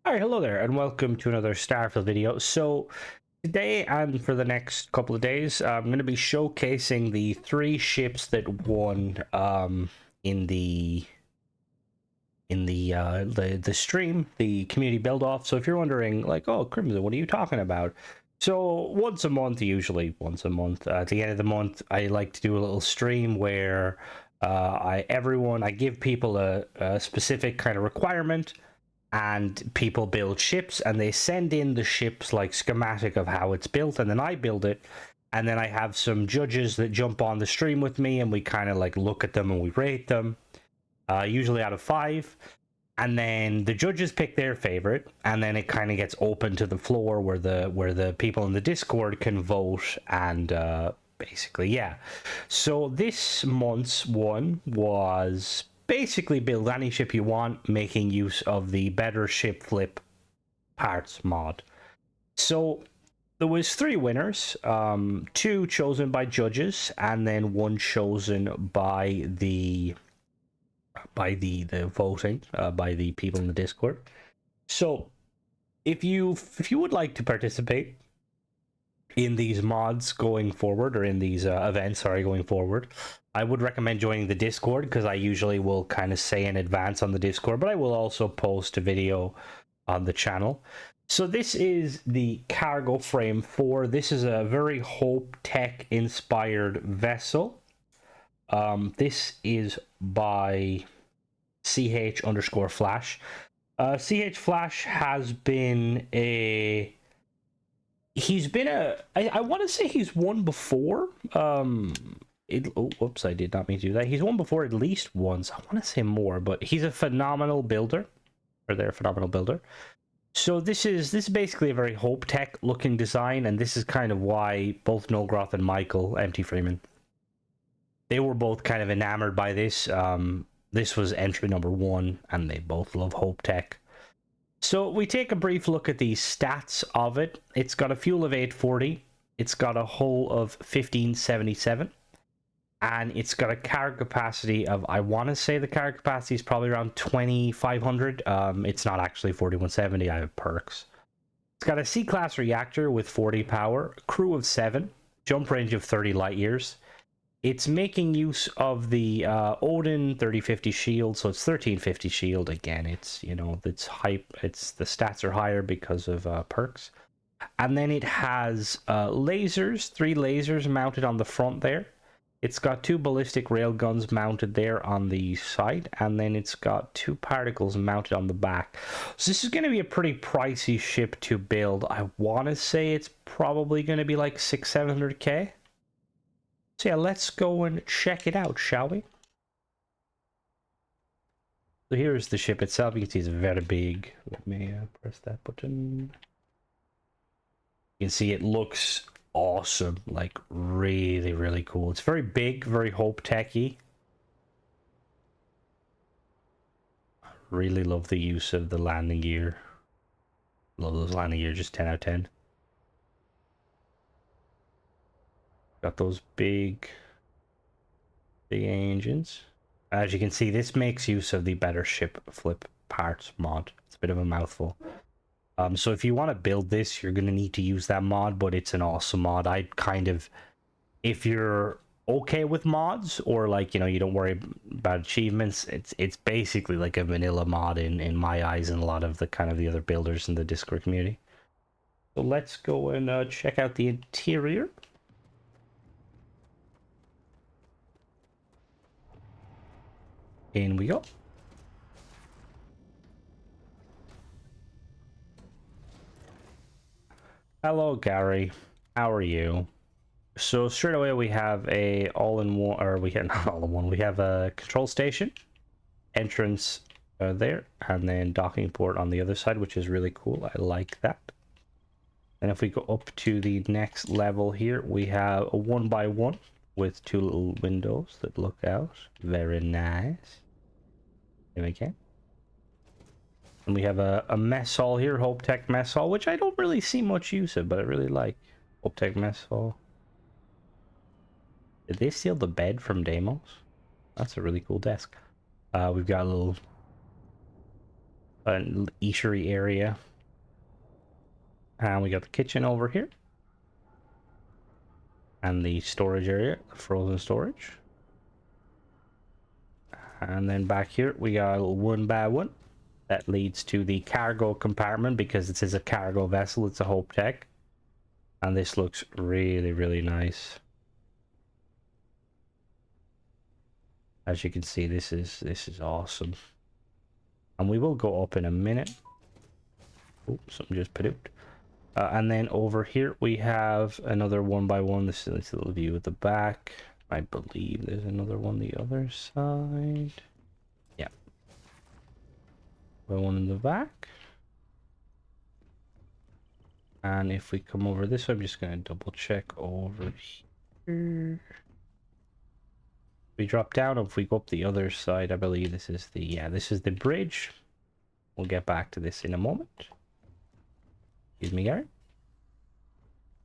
Alright, hello there, and welcome to another Starfield video. So, today and for the next couple of days, I'm going to be showcasing the 3 ships that won in the stream, the community build-off. So if you're wondering, like, oh, Crimson, what are you talking about? So, once a month, usually once a month, at the end of the month, I like to do a little stream where I give people a specific kind of requirement, and people build ships and they send in the ship's like schematic of how it's built, and then I build it, and then I have some judges that jump on the stream with me and we kind of like look at them and we rate them, usually out of 5, and then the judges pick their favorite, and then it kind of gets open to the floor where the people in the Discord can vote, and basically, yeah. So this month's one was basically build any ship you want, making use of the better ship flip parts mod. So there was 3 winners, 2 chosen by judges, and then 1 chosen by the voting, by the people in the Discord. So if you would like to participate in these mods going forward, or in these events, sorry, going forward, I would recommend joining the Discord, because I usually will kind of say in advance on the Discord, but I will also post a video on the channel. So this is the Cargoframe 4. This is a very Hope Tech inspired vessel. This is by ch_flash. ch Flash has been a... He's been I want to say he's won before. Whoops, I did not mean to do that. He's won before at least once. I want to say more, but he's a phenomenal builder. Or they're a phenomenal builder. So this is basically a very Hope Tech looking design, and this is kind of why both Nolgroth and Michael, MT Freeman, they were both kind of enamored by this. This was entry number 1, and they both love Hope Tech. So we take a brief look at the stats of it. It's got a fuel of 840. It's got a hull of 1577. And it's got a cargo capacity of, I want to say the cargo capacity is probably around 2500. It's not actually 4170. I have perks. It's got a C-class reactor with 40 power, a crew of 7, jump range of 30 light years. It's making use of the Odin 3050 shield, so it's 1350 shield. Again, it's, you know, it's hype. It's the stats are higher because of perks. And then it has lasers, 3 lasers mounted on the front there. It's got 2 ballistic railguns mounted there on the side, and then it's got 2 particles mounted on the back. So this is going to be a pretty pricey ship to build. I want to say it's probably going to be like 600-700k. So yeah, let's go and check it out, shall we? So here's the ship itself. You can see it's very big. Let me press that button. You can see it looks awesome, like really, really cool. It's very big, very Hope Techy. I really love the use of the landing gear. Love those landing gear, just 10 out of 10. Got those big engines. As you can see, this makes use of the better ship flip parts mod. It's a bit of a mouthful. So if you want to build this, you're going to need to use that mod, but it's an awesome mod. I'd kind of, if you're okay with mods, or like, you know, you don't worry about achievements, it's basically like a vanilla mod in my eyes, and a lot of the kind of the other builders in the Discord community. So let's go and check out the interior. In we go. Hello, Gary. How are you? So straight away we have a all-in-one, or we have not all-in-one. We have a control station, entrance there, and then docking port on the other side, which is really cool. I like that. And if we go up to the next level here, we have a 1x1 with 2 little windows that look out. Very nice. There we go. And we have a mess hall here, Hope Tech mess hall, which I don't really see much use of, but I really like Hope Tech mess hall. Did they steal the bed from Deimos? That's a really cool desk. We've got a little an eatery area. And we got the kitchen over here. And the storage area, the frozen storage. And then back here, we got a one by one. That leads to the cargo compartment because this is a cargo vessel. It's a Hope Tech. And this looks really, really nice. As you can see, this is awesome. And we will go up in a minute. Oh, something just put out. And then over here we have another one by one. This is a little view at the back. I believe there's another one the other side. Yeah. One in the back. And if we come over this way, I'm just going to double check over here. We drop down. If we go up the other side, I believe this is the, yeah, this is the bridge. We'll get back to this in a moment. Excuse me, Gary.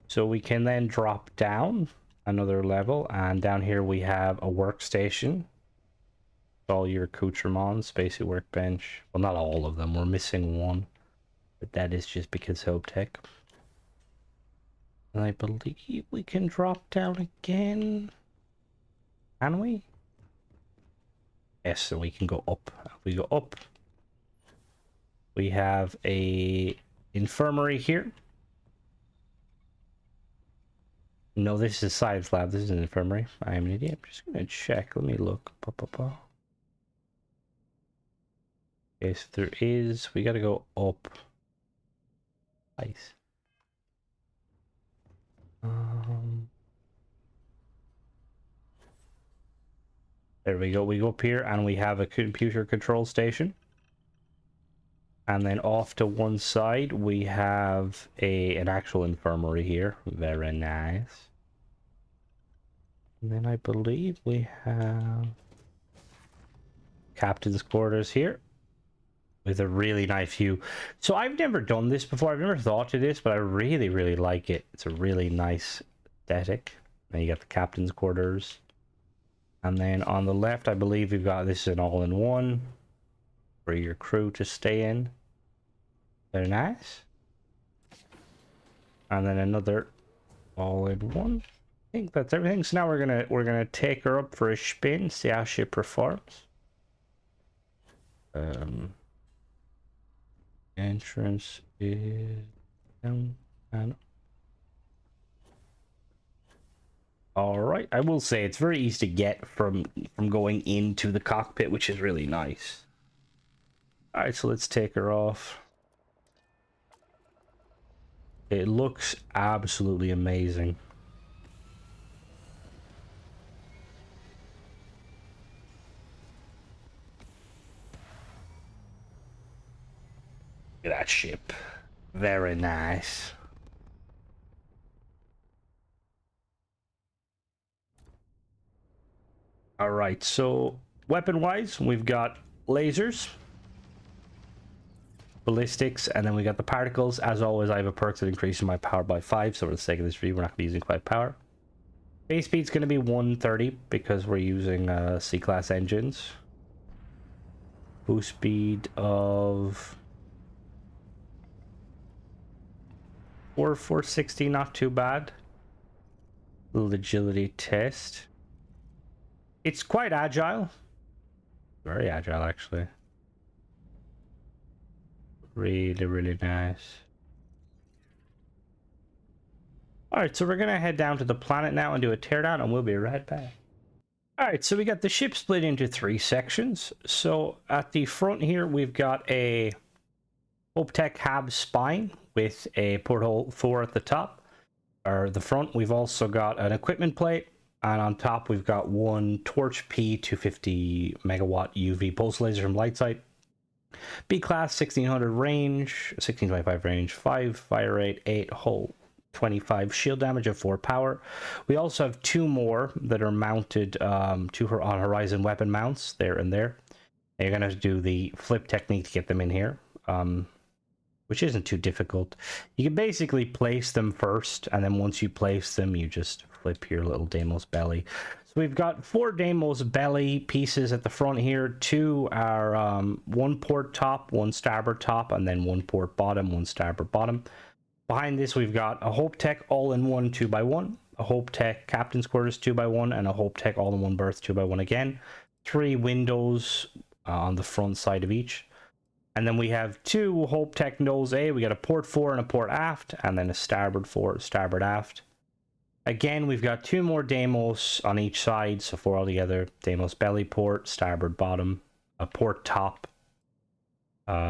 So we can then drop down another level, and down here we have a workstation. All your accoutrements, basic workbench. Well, not all of them. We're missing one, but that is just because Hope Tech. And I believe we can drop down again. Can we? Yes, so we can go up. If we go up, we have a infirmary here. No, this is science lab. This is an infirmary. I am an idiot. I'm just gonna check. Let me look. Okay, so there is. We gotta go up. Nice. There we go. We go up here and we have a computer control station. And then off to one side we have an actual infirmary here. Very nice. And then I believe we have captain's quarters here with a really nice view. So I've never done this before. I've never thought to this, but I really, really like it. It's a really nice aesthetic. Then you got the captain's quarters. And then on the left, I believe we've got, this is an all-in-one for your crew to stay in. Very nice. And then another all-in-one. I think that's everything. So now we're gonna take her up for a spin, see how she performs. Entrance is down and all right. I will say it's very easy to get from going into the cockpit, which is really nice. All right, so let's take her off. It looks absolutely amazing. Look at that ship. Very nice. All right, so weapon-wise, we've got lasers, ballistics, and then we got the particles. As always, I have a perk that increases my power by 5, so for the sake of this video, we're not going to be using 5 power. Base speed's going to be 130 because we're using C-class engines. Boost speed of 460, not too bad. Little agility test. It's quite agile. Very agile, actually. Really, really nice. Alright, so we're going to head down to the planet now and do a teardown, and we'll be right back. Alright, so we got the ship split into 3 sections. So at the front here, we've got a Hope Tech Hab spine with a porthole 4 at the top, or the front. We've also got an equipment plate, and on top we've got one Torch P 250 megawatt UV pulse laser from Lightsite. B-class 1600 range, 1625 range, 5 fire rate, 8 hull, 25 shield damage of 4 power. We also have 2 more that are mounted to her on Horizon weapon mounts there and there. And you're going to do the flip technique to get them in here, which isn't too difficult. You can basically place them first, and then once you place them, you just flip your little Deimos belly. So we've got 4 Deimos belly pieces at the front here. 2 are 1 port top, 1 starboard top, and then 1 port bottom, 1 starboard bottom. Behind this, we've got a Hope Tech all-in-one 2x1, a Hope Tech Captain's Quarters 2x1, and a Hope Tech all-in-one berth 2x1 again. 3 windows on the front side of each. And then we have 2 Hope Tech nose A. We got a port 4 and a port aft, and then a starboard 4, starboard aft. Again, we've got 2 more Deimos on each side, so 4 altogether. Deimos belly port, starboard bottom, a port top,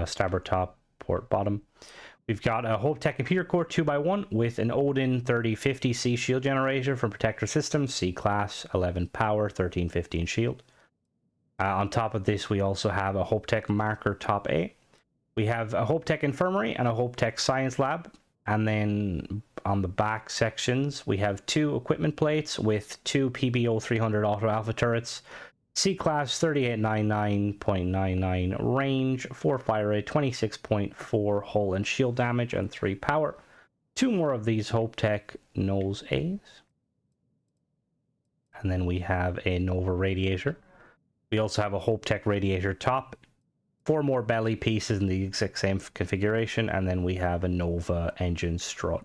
starboard top, port bottom. We've got a Hope Tech Computer Core 2x1 with an Odin 3050 C shield generator from Protector Systems, C class, 11 power, 1315 shield. On top of this, we also have a Hope Tech Marker Top A. We have a Hope Tech Infirmary and a Hope Tech Science Lab. And then on the back sections, we have 2 equipment plates with 2 PBO 300 Auto Alpha turrets, C-Class 3899.99 range, 4 fire rate, 26.4 hull and shield damage, and 3 power. 2 more of these Hope Tech Nose A's. And then we have a Nova radiator. We also have a Hope Tech radiator top, 4 more belly pieces in the exact same configuration, and then we have a Nova engine strut.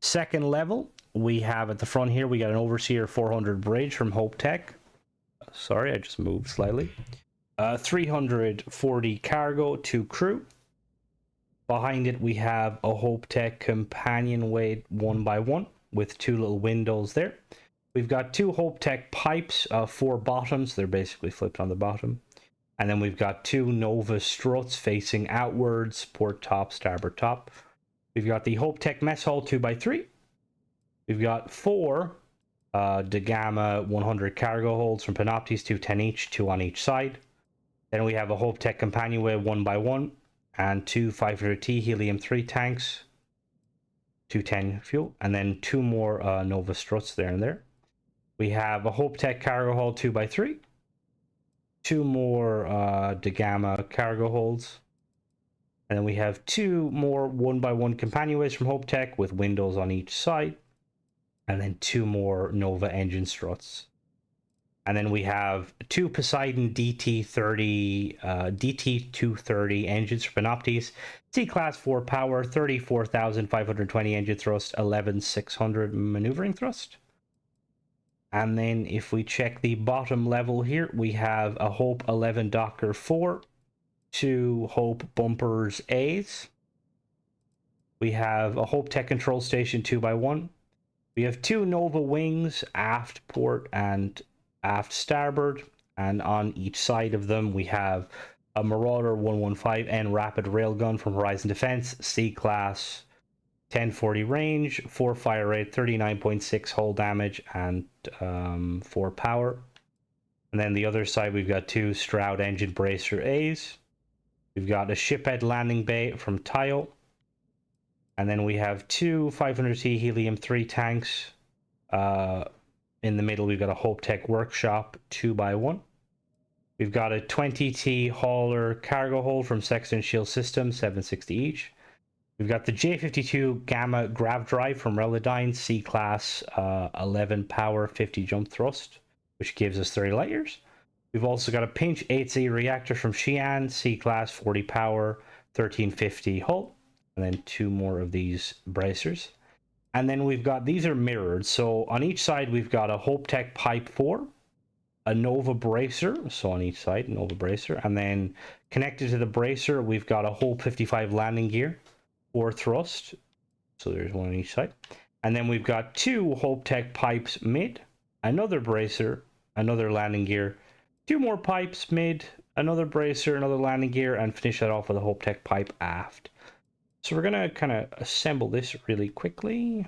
Second level, we have at the front here, we got an Overseer 400 bridge from Hope Tech. Sorry, I just moved slightly. 340 cargo, 2 crew. Behind it, we have a Hope Tech companionway 1x1 with 2 little windows there. We've got 2 Hope Tech pipes, 4 bottoms. They're basically flipped on the bottom. And then we've got 2 Nova struts facing outwards, port top, starboard top. We've got the Hope Tech mess hall 2x3. We've got 4 De Gamma 100 cargo holds from Panoptes, 210 each, 2 on each side. Then we have a Hope Tech companionway 1x1 and 2 500T helium-3 tanks, 210 fuel, and then 2 more Nova struts there and there. We have a Hope Tech cargo hold 2x3, 2 more De Gamma cargo holds, and then we have 2 more 1x1 companionways from Hope Tech with windows on each side, and then 2 more Nova engine struts. And then we have 2 Poseidon DT230 engines for Panoptes, C-Class 4 power, 34,520 engine thrust, 11,600 maneuvering thrust. And then if we check the bottom level here, we have a Hope 11 Docker 4, 2 Hope Bumpers A's. We have a Hope Tech Control Station 2x1. We have 2 Nova wings, aft port and aft starboard, and on each side of them we have a Marauder 115N rapid railgun from Horizon Defense, C-Class, 1040 range, 4 fire rate, 39.6 hull damage, and 4 power. And then the other side we've got 2 Stroud engine bracer A's. We've got a shiphead landing bay from Tile. And then we have 2 500T helium-3 tanks. In the middle, we've got a Hope Tech Workshop 2x1. We've got a 20T hauler cargo hold from Sexton Shield Systems, 760 each. We've got the J52 Gamma Grav Drive from Relodyne, C-Class, 11 power, 50 jump thrust, which gives us 30 light years. We've also got a Pinch 8Z reactor from Xi'an, C-Class, 40 power, 1350 hull. And then 2 more of these bracers. And then we've got, these are mirrored. So on each side, we've got a Hope Tech Pipe 4, a Nova bracer. So on each side, Nova bracer. And then connected to the bracer, we've got a Hope 55 landing gear, 4 thrust. So there's 1 on each side. And then we've got 2 Hope Tech pipes mid, another bracer, another landing gear, 2 more pipes mid, another bracer, another landing gear, and finish that off with a Hope Tech pipe aft. So we're going to kind of assemble this really quickly.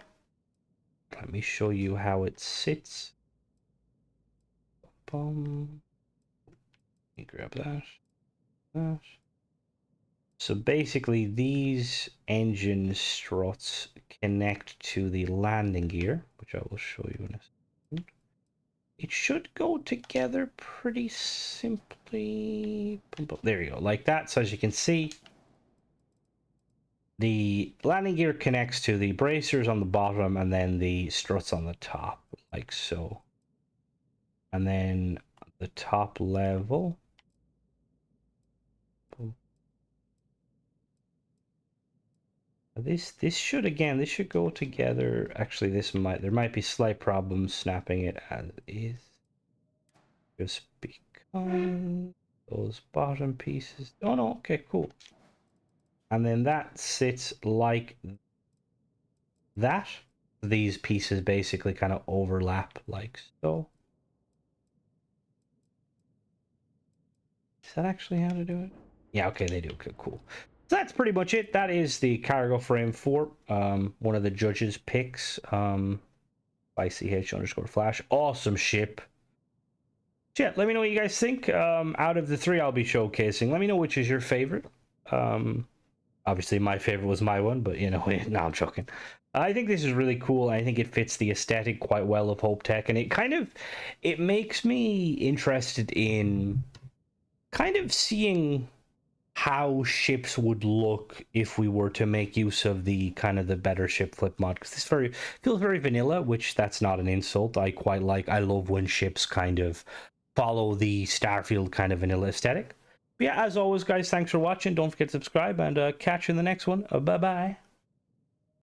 Let me show you how it sits. Boom. Let me grab that. So basically these engine struts connect to the landing gear, which I will show you in a second. It should go together pretty simply. There you go, like that. So as you can see, the landing gear connects to the bracers on the bottom and then the struts on the top, like so. And then the top level. This should, again, this should go together. Actually, there might be slight problems snapping it as is. Just because those bottom pieces. Oh no, okay, cool. And then that sits like that. These pieces basically kind of overlap like so. Is that actually how to do it? Yeah, okay, they do. Okay, cool. So that's pretty much it. That is the Cargoframe 4. One of the judges' picks. By ch_flash. Awesome ship. So yeah, let me know what you guys think. Out of the 3 I'll be showcasing, let me know which is your favorite. Obviously my favorite was my one, but you know, no, I'm joking. I think this is really cool. I think it fits the aesthetic quite well of Hope Tech, and it makes me interested in kind of seeing how ships would look if we were to make use of the kind of the better ship flip mod, because this feels very vanilla, which that's not an insult. I love when ships kind of follow the Starfield kind of vanilla aesthetic. But yeah, as always, guys, thanks for watching. Don't forget to subscribe, and catch you in the next one. Bye bye.